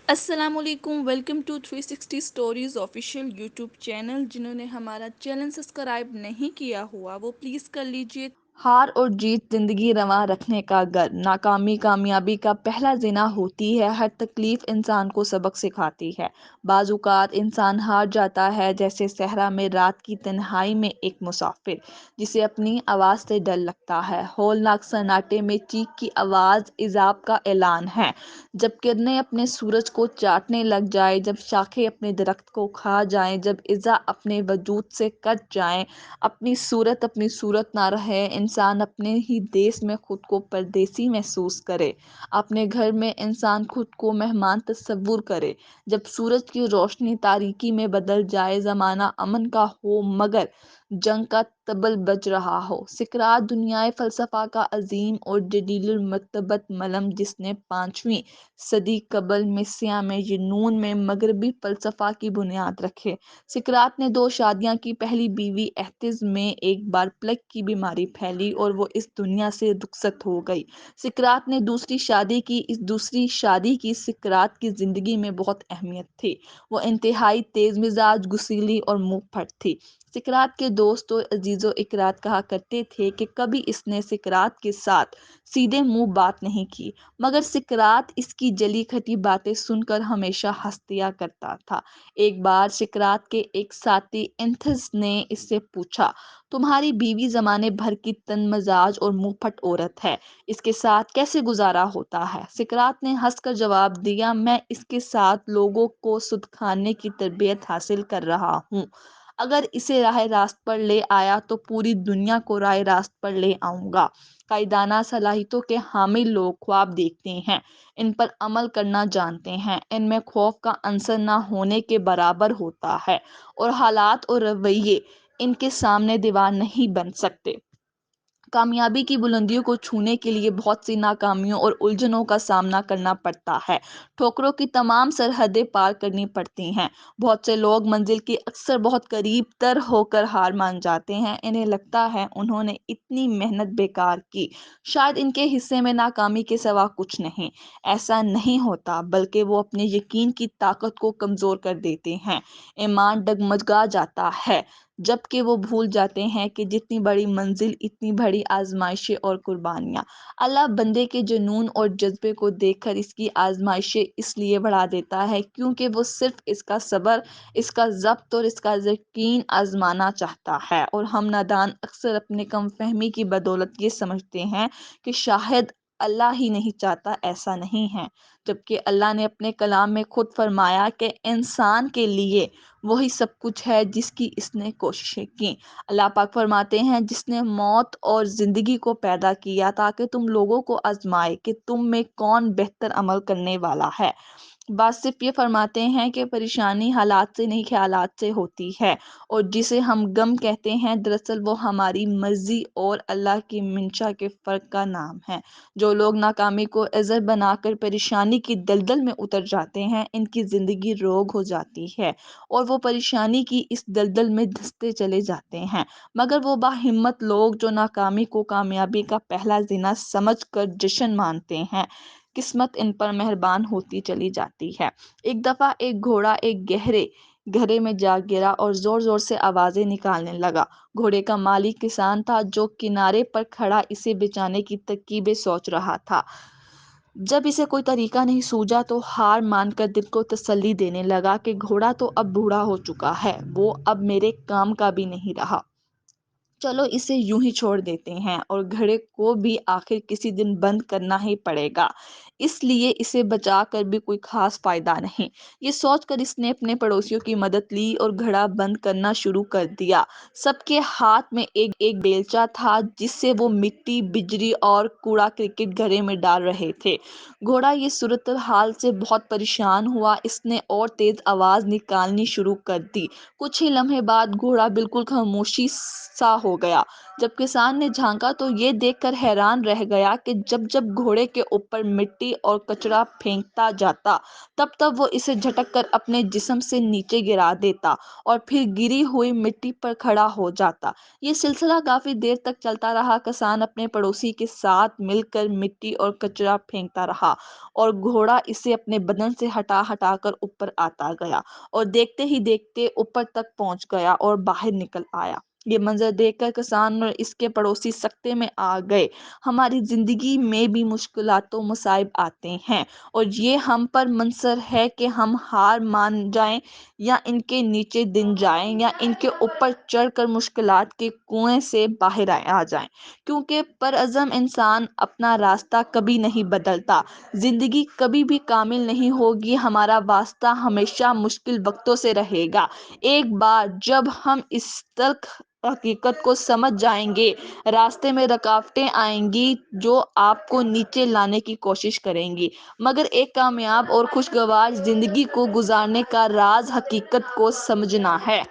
السلام علیکم، welcome to 360 stories official YouTube channel. جنہوں نے ہمارا چینل سبسکرائب نہیں کیا ہوا وہ پلیز کر لیجئے۔ ہار اور جیت زندگی رواں رکھنے کا گر، ناکامی کامیابی کا پہلا زینہ ہوتی ہے۔ ہر تکلیف انسان کو سبق سکھاتی ہے۔ بعض اوقات انسان ہار جاتا ہے، جیسے صحرا میں رات کی تنہائی میں ایک مسافر جسے اپنی آواز سے ڈر لگتا ہے۔ ہولناک سناٹے میں چیخ کی آواز عذاب کا اعلان ہے۔ جب کرنیں اپنے سورج کو چاٹنے لگ جائیں، جب شاخیں اپنے درخت کو کھا جائیں، جب اعضاء اپنے وجود سے کٹ جائیں، اپنی صورت نہ رہے، انسان اپنے ہی دیس میں خود کو پردیسی محسوس کرے، اپنے گھر میں انسان خود کو مہمان تصور کرے، جب سورج کی روشنی تاریکی میں بدل جائے، زمانہ امن کا ہو مگر جنگ کا طبل بج رہا ہو۔ سقراط دنیائے فلسفہ کا عظیم اور جلیل المرتبت ملم، جس نے 5ویں صدی قبل مسیح میں یونان میں مغربی فلسفہ کی بنیاد رکھے۔ سقراط نے 2 شادیاں کی۔ پہلی بیوی ایتھنز میں ایک بار پلگ کی بیماری پھیلی اور وہ اس دنیا سے رخصت ہو گئی۔ سقراط نے دوسری شادی کی۔ اس دوسری شادی کی سقراط کی زندگی میں بہت اہمیت تھی۔ وہ انتہائی تیز مزاج، غصیلی اور منہ پھٹ تھی۔ سقراط کے دوست اور عزیز و اقرات کہا کرتے تھے کہ کبھی اس نے سقراط کے ساتھ سیدھے منہ بات نہیں کی، مگر سقراط اس کی جلی کھٹی باتیں سن کر ہمیشہ ہنس دیا کرتا تھا۔ ایک بار سقراط کے ایک ساتھی ایتھنز نے اس سے پوچھا، تمہاری بیوی زمانے بھر کی تند مزاج اور منہ پھٹ عورت ہے، اس کے ساتھ کیسے گزارا ہوتا ہے؟ سقراط نے ہنس کر جواب دیا، میں اس کے ساتھ لوگوں کو سود کھانے کی تربیت حاصل کر رہا ہوں۔ اگر اسے راہ راست پر لے آیا تو پوری دنیا کو راہ راست پر لے آؤں گا۔ قائدانہ صلاحیتوں کے حامل لوگ خواب دیکھتے ہیں، ان پر عمل کرنا جانتے ہیں، ان میں خوف کا عنصر نہ ہونے کے برابر ہوتا ہے، اور حالات اور رویے ان کے سامنے دیوار نہیں بن سکتے۔ کامیابی کی بلندیوں کو چھونے کے لیے بہت سی ناکامیوں اور الجھنوں کا سامنا کرنا پڑتا ہے، ٹھوکروں کی تمام سرحدیں پار کرنی پڑتی ہیں۔ بہت سے لوگ منزل کے اکثر بہت قریب تر ہو کر ہار مان جاتے ہیں، انہیں لگتا ہے انہوں نے اتنی محنت بیکار کی، شاید ان کے حصے میں ناکامی کے سوا کچھ نہیں۔ ایسا نہیں ہوتا، بلکہ وہ اپنے یقین کی طاقت کو کمزور کر دیتے ہیں، ایمان ڈگمگا جاتا ہے، جبکہ وہ بھول جاتے ہیں کہ جتنی بڑی منزل اتنی بڑی آزمائشیں اور قربانیاں۔ اللہ بندے کے جنون اور جذبے کو دیکھ کر اس کی آزمائشیں اس لیے بڑھا دیتا ہے کیونکہ وہ صرف اس کا صبر، اس کا ضبط اور اس کا یقین آزمانا چاہتا ہے، اور ہم نادان اکثر اپنے کم فہمی کی بدولت یہ سمجھتے ہیں کہ شاید اللہ ہی نہیں چاہتا۔ ایسا نہیں ہے، جبکہ اللہ نے اپنے کلام میں خود فرمایا کہ انسان کے لیے وہی سب کچھ ہے جس کی اس نے کوششیں کی۔ اللہ پاک فرماتے ہیں، جس نے موت اور زندگی کو پیدا کیا تاکہ تم لوگوں کو آزمائے کہ تم میں کون بہتر عمل کرنے والا ہے۔ بعض صرف یہ فرماتے ہیں کہ پریشانی حالات سے نہیں خیالات سے ہوتی ہے، اور جسے ہم غم کہتے ہیں دراصل وہ ہماری مرضی اور اللہ کی منشا کے فرق کا نام ہے۔ جو لوگ ناکامی کو عذر بنا کر پریشانی کی دلدل میں اتر جاتے ہیں، ان کی زندگی روگ ہو جاتی ہے اور وہ پریشانی کی اس دلدل میں دھستے چلے جاتے ہیں، مگر وہ باہمت لوگ جو ناکامی کو کامیابی کا پہلا زینہ سمجھ کر جشن مانتے ہیں، قسمت ان پر مہربان ہوتی چلی جاتی ہے۔ ایک دفعہ ایک گھوڑا ایک گہرے میں جا گرا اور زور زور سے آوازیں نکالنے لگا۔ گھوڑے کا مالک کسان تھا جو کنارے پر کھڑا اسے بچانے کی ترکیبیں سوچ رہا تھا۔ جب اسے کوئی طریقہ نہیں سوجا تو ہار مان کر دل کو تسلی دینے لگا کہ گھوڑا تو اب بوڑھا ہو چکا ہے، وہ اب میرے کام کا بھی نہیں رہا، چلو اسے یوں ہی چھوڑ دیتے ہیں، اور گھوڑے کو بھی آخر کسی دن بند کرنا ہی پڑے گا، اس لیے اسے بچا کر بھی کوئی خاص فائدہ نہیں۔ یہ سوچ کر اس نے اپنے پڑوسیوں کی مدد لی اور گھڑا بند کرنا شروع کر دیا۔ سب کے ہاتھ میں ایک بیلچہ تھا جس سے وہ مٹی، بجری اور کوڑا کرکٹ گھڑے میں ڈال رہے تھے۔ گھوڑا یہ صورتحال سے بہت پریشان ہوا، اس نے اور تیز آواز نکالنی شروع کر دی۔ کچھ ہی لمحے بعد گھوڑا بالکل خاموشی سا ہو ہو گیا۔ جب کسان نے جھانکا تو یہ دیکھ کر حیران رہ گیا کہ جب جب گھوڑے کے اوپر مٹی اور کچرا پھینکتا جاتا تب تب وہ اسے جھٹک کر اپنے جسم سے نیچے گرا دیتا اور پھر گری ہوئی مٹی پر کھڑا ہو جاتا۔ یہ سلسلہ کافی دیر تک چلتا رہا۔ کسان اپنے پڑوسی کے ساتھ مل کر مٹی اور کچرا پھینکتا رہا اور گھوڑا اسے اپنے بدن سے ہٹا ہٹا کر اوپر آتا گیا اور دیکھتے ہی دیکھتے اوپر تک پہنچ گیا اور باہر نکل آیا۔ یہ منظر دیکھ کر کسان اور اس کے پڑوسی سکتے میں آ گئے۔ ہماری زندگی میں بھی مشکلات و مصائب آتے ہیں اور یہ ہم پر منحصر ہے کہ ہم ہار مان جائیں یا ان کے نیچے دن جائیں یا ان کے اوپر چڑھ کر مشکلات کے کنویں سے باہر آ جائیں، کیونکہ پرعزم انسان اپنا راستہ کبھی نہیں بدلتا۔ زندگی کبھی بھی کامل نہیں ہوگی، ہمارا واسطہ ہمیشہ مشکل وقتوں سے رہے گا۔ ایک بار جب ہم اس تلخ حقیقت کو سمجھ جائیں گے، راستے میں رکاوٹیں آئیں گی جو آپ کو نیچے لانے کی کوشش کریں گی، مگر ایک کامیاب اور خوشگوار زندگی کو گزارنے کا راز حقیقت کو سمجھنا ہے۔